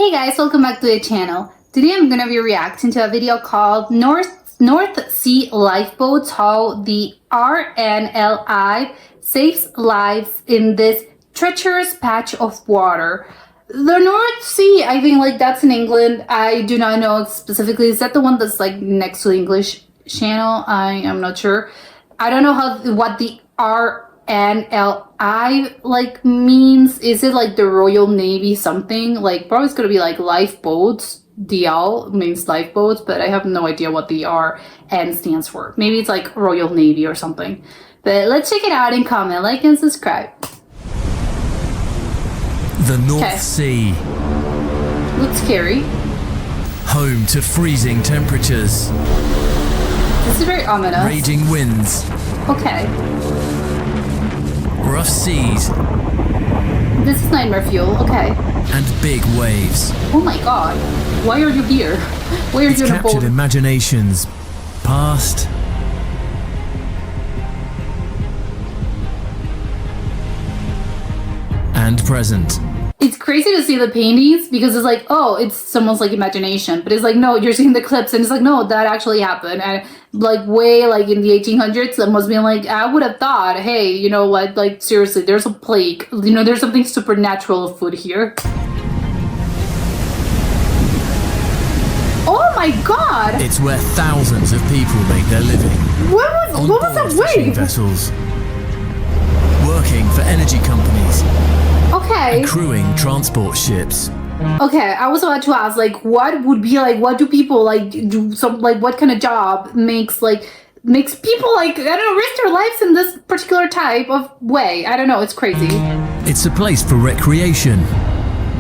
Hey guys, welcome back to the channel. Today I'm gonna be reacting to a video called North Sea Lifeboats, how the RNLI saves lives in this treacherous patch of water. The North Sea, I think like that's in England. I do not know specifically. Is that the one that's like next to the English Channel? I am not sure. I don't know what the RNLI like means. Is it like the Royal Navy something? Like probably it's gonna be like lifeboats. DL means lifeboats, but I have no idea what the RN stands for. Maybe it's like Royal Navy or something. But let's check it out and comment, like, and subscribe. The North Sea. Looks scary. Home to freezing temperatures. This is very ominous. Raging winds. Okay. Rough seas. This is nightmare fuel. Okay. And big waves. Oh my god. Why are you here? Why are you in a boat? Captured imaginations. Past. And present. It's crazy to see the paintings because it's like, oh, it's someone's like imagination, but it's like, no, you're seeing the clips and it's like, no, that actually happened. And like way like in the 1800s, that must be like, I would have thought, hey, you know what, like seriously, there's a plague, you know, there's something supernatural afoot here. Oh my god! It's where thousands of people make their living. What was that fishing wave? Vessels. Working for energy companies. Okay. And crewing transport ships. Okay, I was about to ask, like, what would be like, what do people like do? Some like, what kind of job makes people like, I don't know, risk their lives in this particular type of way? I don't know. It's crazy. It's a place for recreation.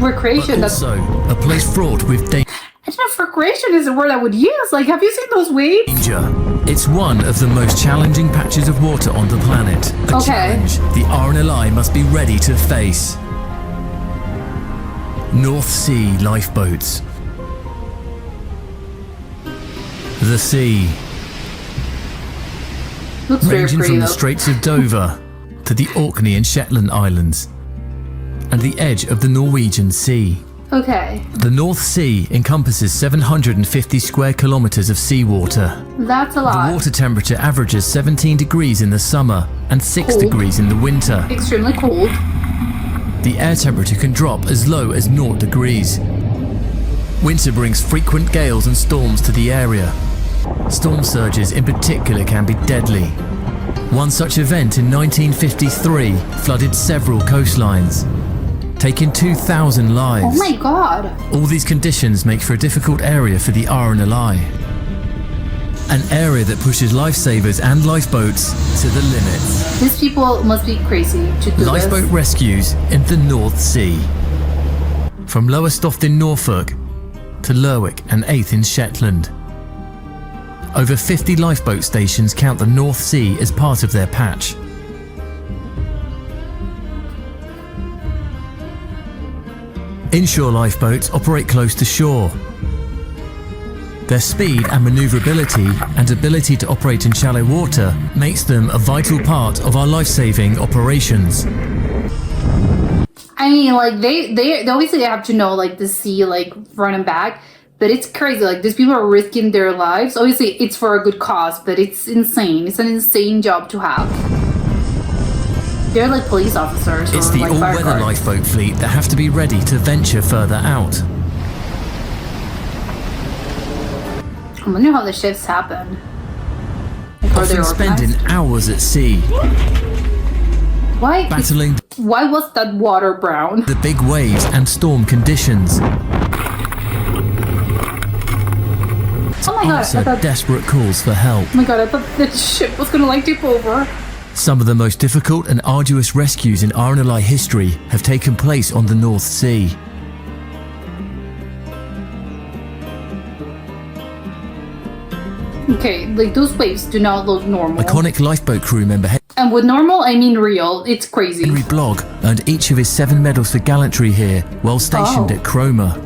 Recreation. But also a place fraught with danger. I don't know if recreation is a word I would use. Like, have you seen those waves? It's one of the most challenging patches of water on the planet. A challenge the RNLI must be ready to face. North Sea Lifeboats. The sea. Looks very ranging pretty, from the though. Straits of Dover to the Orkney and Shetland Islands and the edge of the Norwegian Sea. Okay. The North Sea encompasses 750 square kilometers of seawater. That's a lot. The water temperature averages 17 degrees in the summer and 6 degrees in the winter. Extremely cold. The air temperature can drop as low as 0 degrees. Winter brings frequent gales and storms to the area. Storm surges in particular can be deadly. One such event in 1953 flooded several coastlines, taking 2,000 lives. Oh my god. All these conditions make for a difficult area for the RNLI. An area that pushes lifesavers and lifeboats to the limits. These people must be crazy to do Lifeboat this. rescues in the North Sea. From Lowestoft in Norfolk to Lerwick and Aith in Shetland. Over 50 lifeboat stations count the North Sea as part of their patch. Inshore lifeboats operate close to shore. Their speed and maneuverability and ability to operate in shallow water makes them a vital part of our life-saving operations. I mean, like they obviously have to know like the sea like front and back, but it's crazy. Like these people are risking their lives. Obviously, it's for a good cause, but it's insane. It's an insane job to have. They're like police officers. It's the like all-weather lifeboat fleet that have to be ready to venture further out. I wonder how the shifts happen. Like, Often spending hours at sea. Why? Battling Why was that water brown? the big waves and storm conditions. Oh my god! Answer desperate calls for help. Oh my god! I thought the ship was gonna like tip over. Some of the most difficult and arduous rescues in RNLI history have taken place on the North Sea. Okay, like those waves do not look normal. Iconic lifeboat crew member And with normal, I mean real. It's crazy. Henry Blogg earned each of his 7 medals for gallantry here while stationed at Cromer.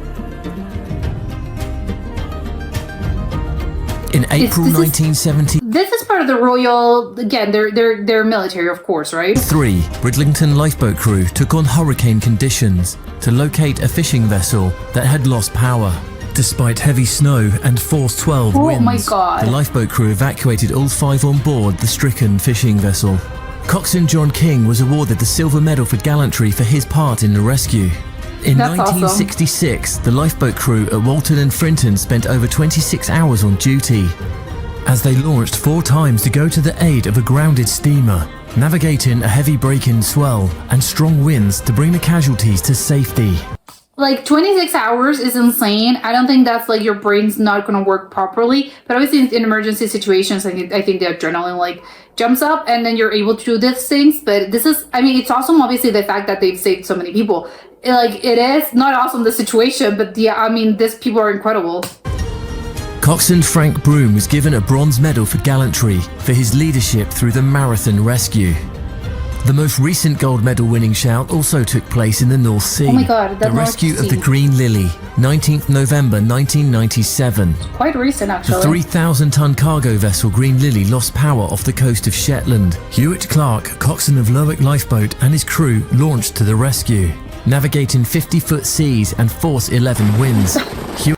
In April 1970, This is part part of the Royal, again, they're military, of course, right? 3. Bridlington lifeboat crew took on hurricane conditions to locate a fishing vessel that had lost power. Despite heavy snow and force 12 winds, Oh my God. the lifeboat crew evacuated all 5 on board the stricken fishing vessel. Coxswain John King was awarded the Silver Medal for gallantry for his part in the rescue. In That's 1966, the lifeboat crew at Walton and Frinton spent over 26 hours on duty, as they launched 4 times to go to the aid of a grounded steamer, navigating a heavy break-in swell and strong winds to bring the casualties to safety. Like 26 hours is insane. I don't think that's like your brain's not going to work properly. But obviously in emergency situations, I think the adrenaline like jumps up and then you're able to do these things. But this is, I mean, it's awesome obviously the fact that they've saved so many people. Like it is not awesome the situation, but yeah, I mean, these people are incredible. Coxswain Frank Broom was given a bronze medal for gallantry for his leadership through the marathon rescue. The most recent gold medal winning shout also took place in the North Sea. Oh my God, the rescue of the Green Lily, 19th November 1997. Quite recent, actually. The 3,000-ton cargo vessel Green Lily lost power off the coast of Shetland. Hewitt Clark, coxswain of Lowick Lifeboat, and his crew launched to the rescue, navigating 50-foot seas and force 11 winds.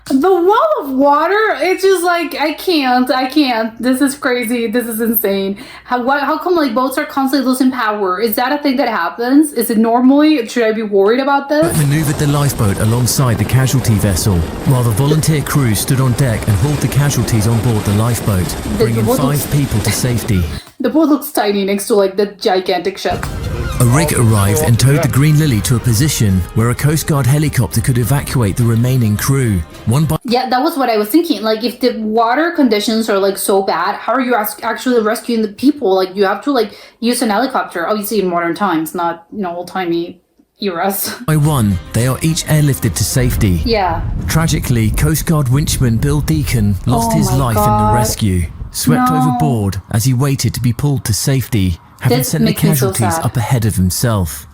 The wall of water, it's just like, I can't. This is crazy. This is insane. How come like boats are constantly losing power? Is that a thing that happens? Is it normally? Should I be worried about this? Maneuvered the lifeboat alongside the casualty vessel, while the volunteer crew stood on deck and hauled the casualties on board the lifeboat, bringing 5 people to safety. The boat looks tiny next to like the gigantic ship. A rig arrived and towed the Green Lily to a position where a Coast Guard helicopter could evacuate the remaining crew. Yeah, that was what I was thinking. Like, if the water conditions are like so bad, how are you actually rescuing the people? Like, you have to like use an helicopter, obviously in modern times, not, you know, old-timey eras. By 1, they are each airlifted to safety. Yeah. Tragically, Coast Guard winchman Bill Deacon lost his life in the rescue, swept overboard as he waited to be pulled to safety, having sent the casualties up ahead of himself.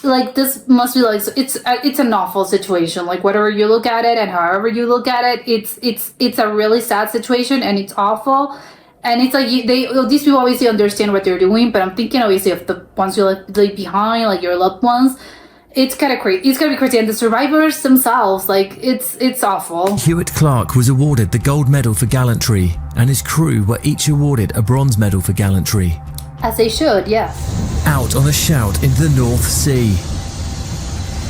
Like, this must be like, it's an awful situation. Like, whatever you look at it and however you look at it, it's a really sad situation and it's awful. And it's like these people obviously understand what they're doing, but I'm thinking obviously of the ones you leave behind, like your loved ones. It's kind of crazy. It's gonna be crazy, and the survivors themselves, like it's awful. Hewitt Clark was awarded the gold medal for gallantry, and his crew were each awarded a bronze medal for gallantry. As they should, yeah. Out on a shout into the North Sea.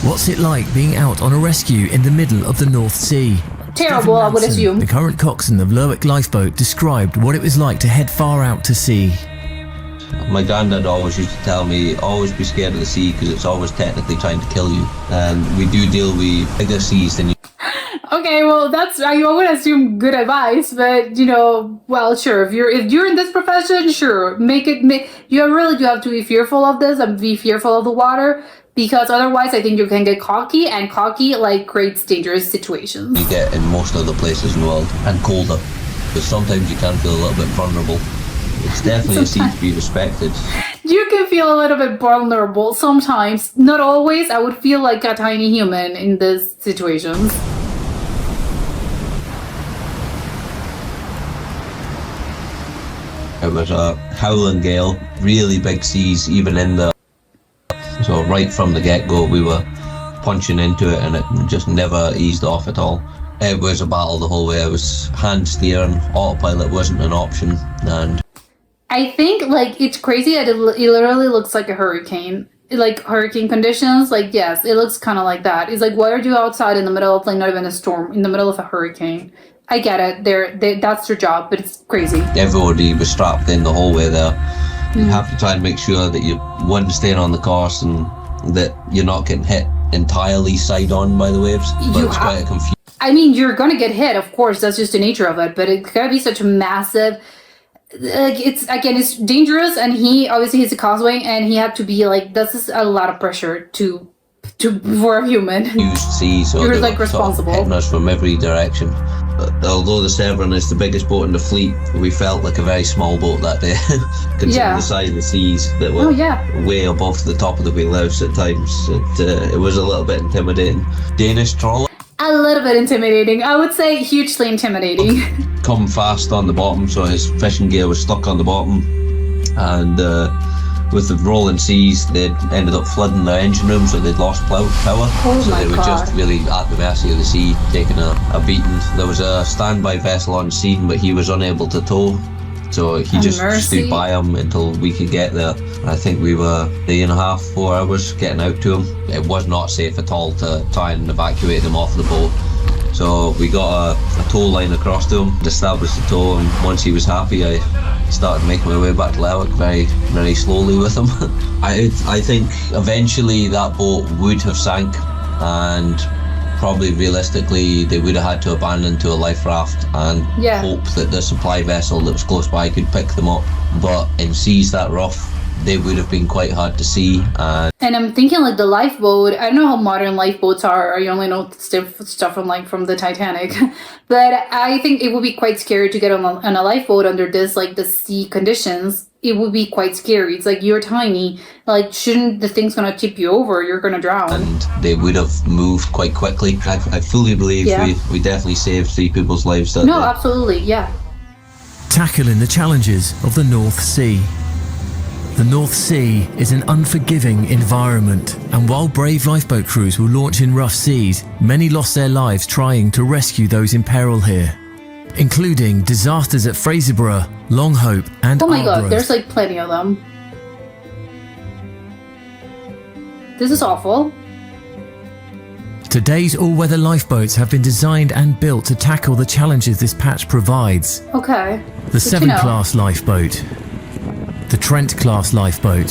What's it like being out on a rescue in the middle of the North Sea? Terrible, I would assume. The current coxswain of Lowick Lifeboat described what it was like to head far out to sea. My granddad always used to tell me, always be scared of the sea because it's always technically trying to kill you. And we do deal with bigger seas than you. Okay, well, that's, I would assume good advice, but you know, well, sure, if you're in this profession, sure, you really do have to be fearful of this and be fearful of the water, because otherwise I think you can get cocky, and cocky like creates dangerous situations. You get in most other places in the world, and colder, but sometimes you can feel a little bit vulnerable. It's definitely a sea to be respected. You can feel a little bit vulnerable sometimes, not always. I would feel like a tiny human in these situations. It was a howling gale, really big seas, even in the... So right from the get-go we were punching into it and it just never eased off at all. It was a battle the whole way. I was hand steering, autopilot wasn't an option, and... I think, like, it's crazy that it literally looks like a hurricane. Like, hurricane conditions, like, yes, it looks kind of like that. It's like, why are you outside in the middle of, like, not even a storm, in the middle of a hurricane? I get it, that's their job, but it's crazy. Everybody was strapped in the whole way there. You have to try and make sure that you're, one, staying on the course and that you're not getting hit entirely side-on by the waves. But it's quite a confusion. I mean, you're gonna get hit, of course, that's just the nature of it, but it's gotta be such a massive... Like, it's dangerous, and he obviously he's a causeway, and he had to be like, this is a lot of pressure for a human. Huge sea, so you're like responsible. Sort of hitting us from every direction. But although the Severn is the biggest boat in the fleet, we felt like a very small boat that day, considering the size of the seas that were way above the top of the wheelhouse at times. It was a little bit intimidating. Danish trawler. A little bit intimidating. I would say hugely intimidating. Come fast on the bottom, so his fishing gear was stuck on the bottom, and with the rolling seas, they'd ended up flooding their engine room, so they'd lost power. Oh so my they were God. just really at the mercy of the sea, taking a beating. There was a standby vessel on scene, but he was unable to tow, so he just stood by him until we could get there. I think we were 3.5, 4 hours getting out to him. It was not safe at all to try and evacuate them off the boat. So we got a tow line across to him, established the tow, and once he was happy, I started making my way back to Lerwick very, very slowly with him. I think eventually that boat would have sank, and probably realistically they would have had to abandon to a life raft and hope that the supply vessel that was close by could pick them up. But in seas that rough, they would have been quite hard to see. And I'm thinking like the lifeboat, I don't know how modern lifeboats are. I only know stuff from the Titanic. But I think it would be quite scary to get on a lifeboat under this, like the sea conditions. It would be quite scary. It's like, you're tiny. Like, shouldn't the thing's gonna tip you over? You're gonna drown. And they would have moved quite quickly. I fully believe we definitely saved 3 people's lives that day. No, absolutely, yeah. Tackling the challenges of the North Sea. The North Sea is an unforgiving environment, and while brave lifeboat crews will launch in rough seas, many lost their lives trying to rescue those in peril here, including disasters at Fraserburgh, Long Hope and Oh my God, Arbroath. there's like plenty of them. This is awful. Today's all-weather lifeboats have been designed and built to tackle the challenges this patch provides. Okay. The 7 Class lifeboat, the Trent Class lifeboat,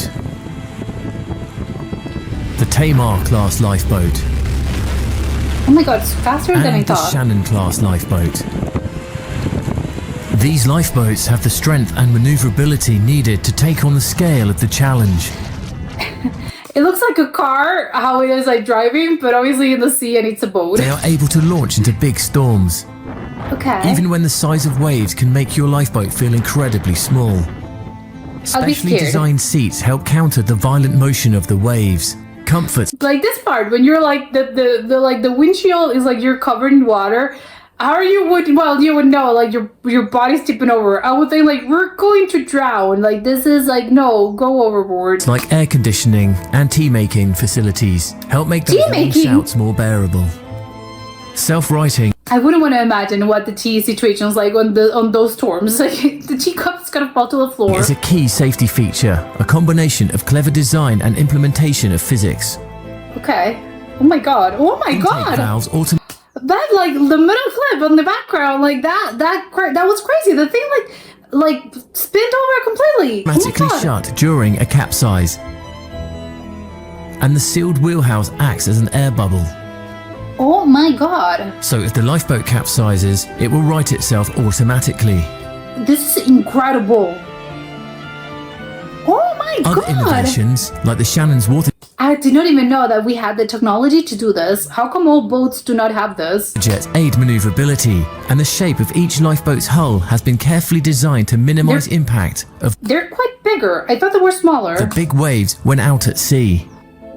the Tamar Class lifeboat, Oh my God, it's faster than I and the thought. Shannon Class lifeboat. These lifeboats have the strength and maneuverability needed to take on the scale of the challenge. It looks like a car, how it is like driving, but obviously in the sea and it's a boat. They are able to launch into big storms, Okay. even when the size of waves can make your lifeboat feel incredibly small. I'll be Specially scared. designed seats help counter the violent motion of the waves. Comfort Like this part, when you're like, the windshield is like you're covered in water. How are you would know, like your body's tipping over. I would think like, we're going to drown. Like this is like, no, go overboard. like air conditioning and tea-making facilities help make those long Tea-making? shouts more bearable. Self-righting I wouldn't want to imagine what the tea situation is like on those storms. Like the teacup's gonna fall to the floor. is a key safety feature, a combination of clever design and implementation of physics. Okay. Oh my God. Oh my Intake God. valves That like the middle clip on the background, like that was crazy. The thing like spinned over completely. automatically Oh my God. shut during a capsize. And the sealed wheelhouse acts as an air bubble. Oh my God. So if the lifeboat capsizes, it will right itself automatically. This is incredible. Oh my Other God. innovations, like the Shannon's water I did not even know that we had the technology to do this. How come all boats do not have this? jets aid maneuverability, and the shape of each lifeboat's hull has been carefully designed to minimize impact of They're quite bigger. I thought they were smaller. the big waves when out at sea.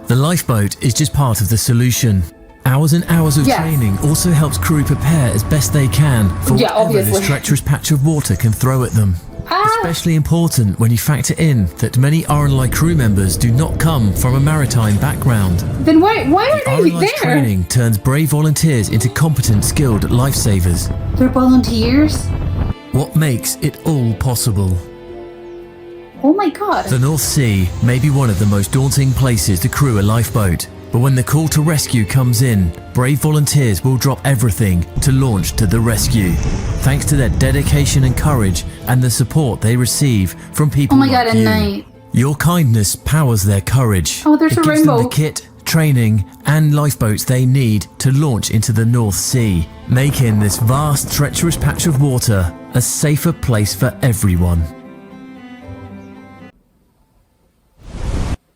The lifeboat is just part of the solution. Hours and hours of Yes. training also helps crew prepare as best they can for Yeah, whatever this obviously. treacherous patch of water can throw at them. Ah, Especially important when you factor in that many RNLI crew members do not come from a maritime background. then why are they RNLI's there? training turns brave volunteers into competent, skilled lifesavers. They're volunteers? What makes it all possible? Oh my God. The North Sea may be one of the most daunting places to crew a lifeboat, but when the call to rescue comes in, brave volunteers will drop everything to launch to the rescue. Thanks to their dedication and courage and the support they receive from people Oh my like God, at you. night. Your kindness powers their courage. Oh, there's it a gives them rainbow. the kit, training and lifeboats they need to launch into the North Sea, making this vast, treacherous patch of water a safer place for everyone.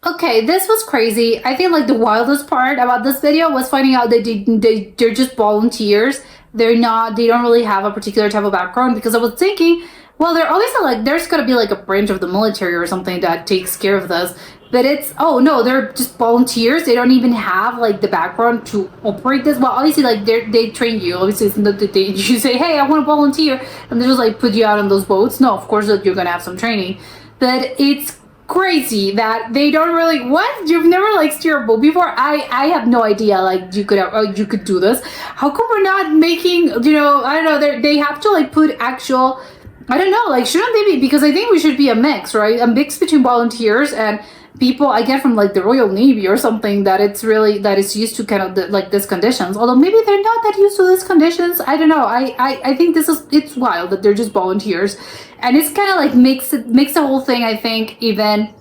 Okay, this was crazy. I think like the wildest part about this video was finding out that they're just volunteers. They don't really have a particular type of background, because I was thinking, well, they're obviously like, there's gotta be like a branch of the military or something that takes care of this. But it's, oh no, they're just volunteers. They don't even have like the background to operate this. Well, obviously, like they train you. Obviously, it's not that you say, hey, I want to volunteer, and they just like put you out on those boats. No, of course that you're gonna have some training. But it's crazy that they don't really, what? You've never like steered a boat before? I have no idea like you could do this. How come we're not making, you know, I don't know, they have to like put actual, I don't know, like shouldn't they be, because I think we should be a mix, right? A mix between volunteers and people I get from like the Royal Navy or something, that it's really, that is used to kind of like these conditions, although maybe they're not that used to these conditions. I don't know. I think it's wild that they're just volunteers, and it's kind of like makes the whole thing, I think, even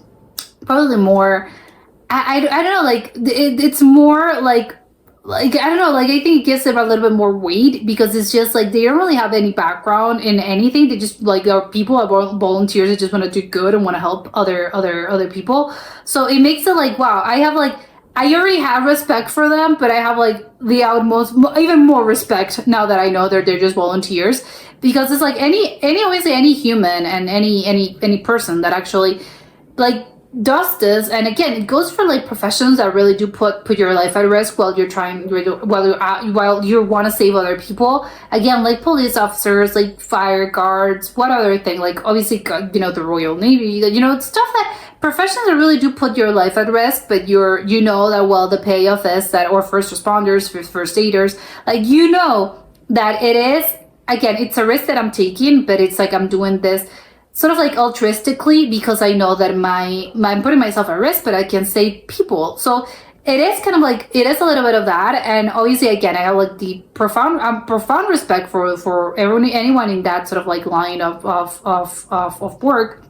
probably more, I don't know, like it's more like I don't know, like I think it gives them a little bit more weight, because it's just like they don't really have any background in anything. They just like are people, are volunteers that just want to do good and want to help other people. So it makes it like, wow, I already have respect for them, but I have like the utmost, even more respect now that I know they're just volunteers, because it's like obviously any human and any person that actually like does this, and again it goes for like professions that really do put your life at risk while you're trying, while you want to save other people, again like police officers, like fire guards, what other thing, like obviously, you know, the Royal Navy, you know, stuff that professions that really do put your life at risk, but you know that, well, the payoff is that, or first responders, first aiders, like, you know that it is, again, it's a risk that I'm taking, but it's like I'm doing this sort of like altruistically, because I know that I'm putting myself at risk, but I can save people. So it is kind of like, it is a little bit of that. And obviously, again, I have like the profound respect for anyone in that sort of like line of work.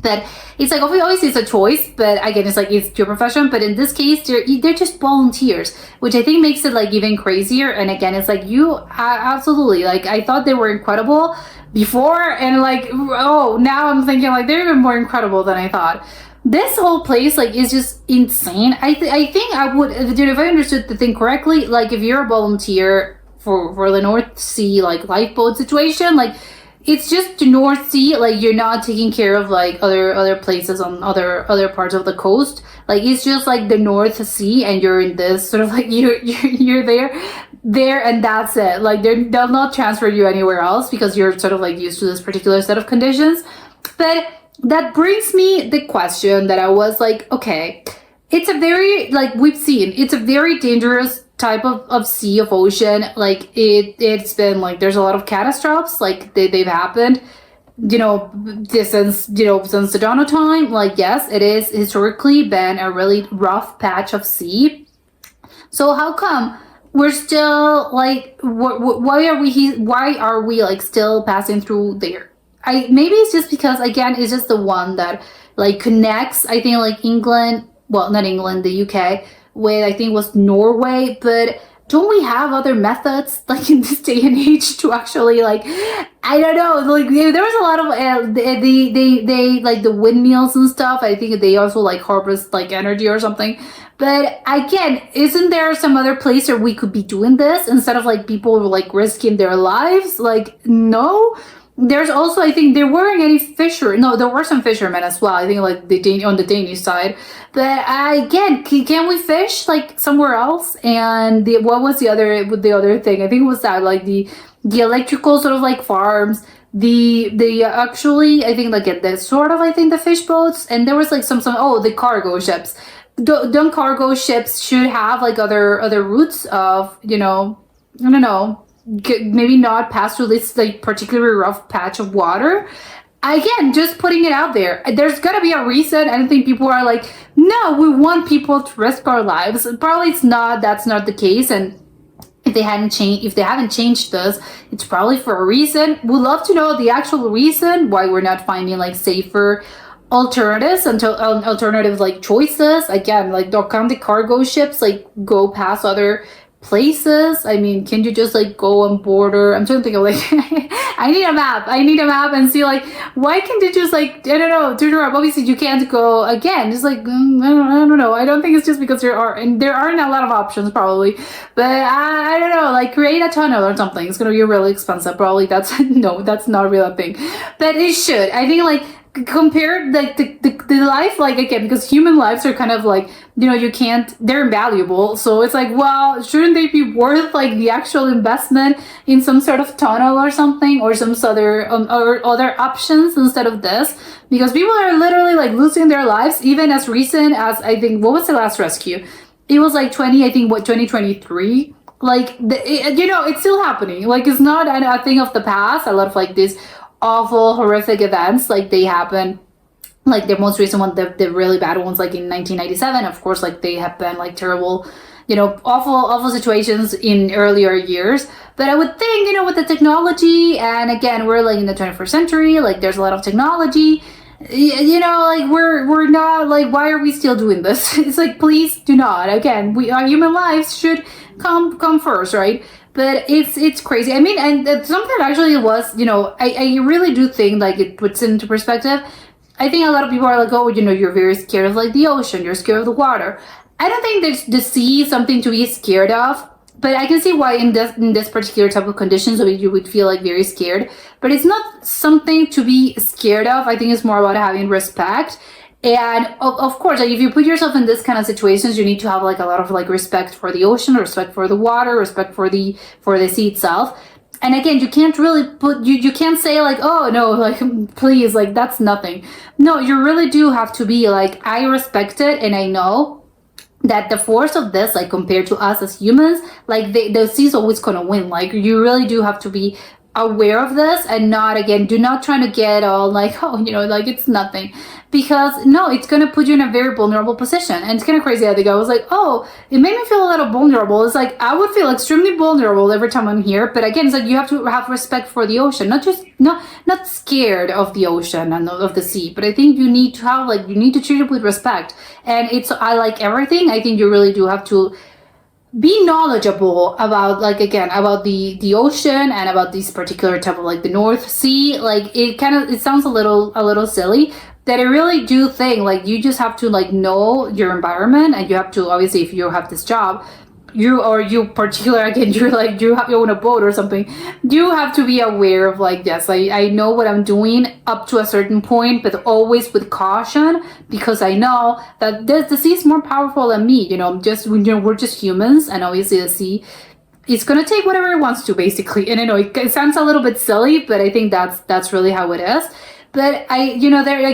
That it's like, obviously it's a choice, but again, it's like, it's your profession. But in this case, they're just volunteers, which I think makes it like even crazier. And again, it's like, you absolutely, like, I thought they were incredible before, and like, oh, now I'm thinking like they're even more incredible than I thought. This whole place like is just insane. I think I would, dude, if I understood the thing correctly, like if you're a volunteer for the North Sea like lifeboat situation, like it's just the North Sea, like you're not taking care of like other places on other parts of the coast. Like it's just like the North Sea, and you're in this sort of like you're there, and that's it. Like they'll not transfer you anywhere else, because you're sort of like used to this particular set of conditions. But that brings me the question that I was like, okay, it's a very, like we've seen, it's a very dangerous type of sea, of ocean. Like it's been like, there's a lot of catastrophes, like they've happened, you know, since the dawn of time. Like, yes, it is historically been a really rough patch of sea. So how come we're still like, why are we like still passing through there? Maybe it's just because, again, it's just the one that like connects, I think, like England, well, not England, the UK, with, I think, was Norway. But don't we have other methods like in this day and age to actually, like, I don't know, like there was a lot of they like the windmills and stuff. I think they also like harvest like energy or something. But again, isn't there some other place where we could be doing this instead of like people like risking their lives? Like, no. There's also, I think, there weren't any no, there were some fishermen as well, I think, like on the Danish side. But again, can we fish like somewhere else? And what was the other thing? I think it was that like the electrical sort of like farms, the actually, I think, like the sort of, I think, the fish boats, and there was like some the cargo ships. Don't cargo ships should have like other routes of, you know, I don't know, maybe not pass through this like particularly rough patch of water. Again, just putting it out there. There's gonna be a reason. I don't think people are like, no, we want people to risk our lives. Probably that's not the case. And if they haven't changed this, it's probably for a reason. We'd love to know the actual reason why we're not finding like safer alternatives, until alternative like choices. Again, like, can't the cargo ships like go past other places? I mean, can you just like go on border? I'm trying to think of like I need a map and see like, why can't you just like, I don't know, turn around? Obviously you can't go again, just like I don't know. I don't think it's just because there aren't a lot of options probably, but I don't know, like create a tunnel or something. It's gonna be really expensive probably. That's no, that's not a real thing, but it should. I think like compare like the life, like again, because human lives are kind of like, you know, you can't, they're invaluable. So it's like, well, shouldn't they be worth like the actual investment in some sort of tunnel or something, or some other or other options instead of this? Because people are literally like losing their lives, even as recent as, I think, what was the last rescue? It was like 2023. Like, you know, it's still happening. Like, it's not a thing of the past. A lot of like these awful, horrific events, like they happen. Like the most recent one, the really bad ones, like in 1997. Of course, like they have been like terrible, you know, awful situations in earlier years. But I would think, you know, with the technology, and again, we're like in the 21st century. Like, there's a lot of technology. You know, like we're not like, why are we still doing this? It's like, please do not. Again, our human lives should come first, right? But it's crazy. I mean, and something that actually was, you know, I really do think like it puts into perspective. I think a lot of people are like, oh, you know, you're very scared of like the ocean, you're scared of the water. I don't think there's the sea is something to be scared of. But I can see why in this particular type of conditions you would feel like very scared. But it's not something to be scared of. I think it's more about having respect. And of course, like if you put yourself in this kind of situations, you need to have like a lot of like respect for the ocean, respect for the water, respect for the sea itself. And again, you can't really you can't say like, oh no, like please, like that's nothing. No, you really do have to be like, I respect it, and I know that the force of this, like compared to us as humans, like the sea's always gonna win. Like, you really do have to be aware of this, and not, again, do not try to get all like, oh, you know, like it's nothing, because no, it's gonna put you in a very vulnerable position. And it's kind of crazy. I think I was like, oh, it made me feel a little vulnerable. It's like I would feel extremely vulnerable every time I'm here. But again, it's like you have to have respect for the ocean, not scared of the ocean and of the sea, but I think you need to have like, you need to treat it with respect. And it's, I like everything. I think you really do have to be knowledgeable about, like, again, about the ocean and about this particular type of like the North Sea. Like, it sounds a little silly, that I really do think like you just have to like know your environment, and you have to, obviously, if you have this job, you particular, again, you're like, you own a boat or something, you have to be aware of like, yes, I know what I'm doing up to a certain point, but always with caution, because I know that the sea is more powerful than me. You know, we're just humans, and obviously the sea, it's gonna take whatever it wants to, basically. And I know it sounds a little bit silly, but I think that's really how it is. But I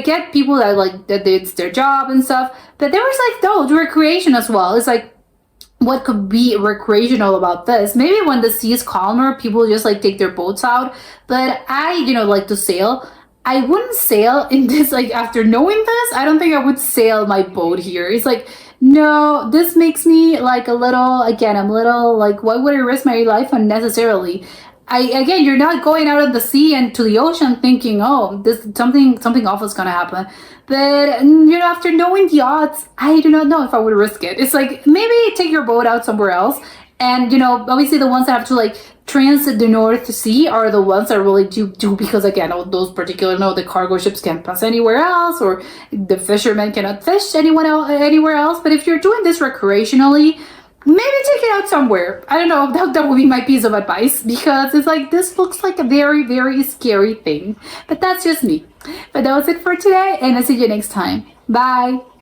get people that like that it's their job and stuff, but there was like, no, recreation as well. It's like, what could be recreational about this? Maybe when the sea is calmer, people just like take their boats out. But I, like to sail. I wouldn't sail in this, like, after knowing this, I don't think I would sail my boat here. It's like, no, this makes me like a little, again, I'm a little like, why would I risk my life unnecessarily? Again, you're not going out of the sea and to the ocean thinking, oh, this something awful is gonna happen. But after knowing the odds, I do not know if I would risk it. It's like, maybe take your boat out somewhere else. And obviously the ones that have to like transit the North Sea are the ones that really do because, again, those particular, the cargo ships can't pass anywhere else, or the fishermen cannot fish anywhere else. But if you're doing this recreationally, maybe take it out somewhere. I don't know, that would be my piece of advice, because it's like, this looks like a very, very scary thing. But that's just me. But that was it for today, and I'll see you next time. Bye!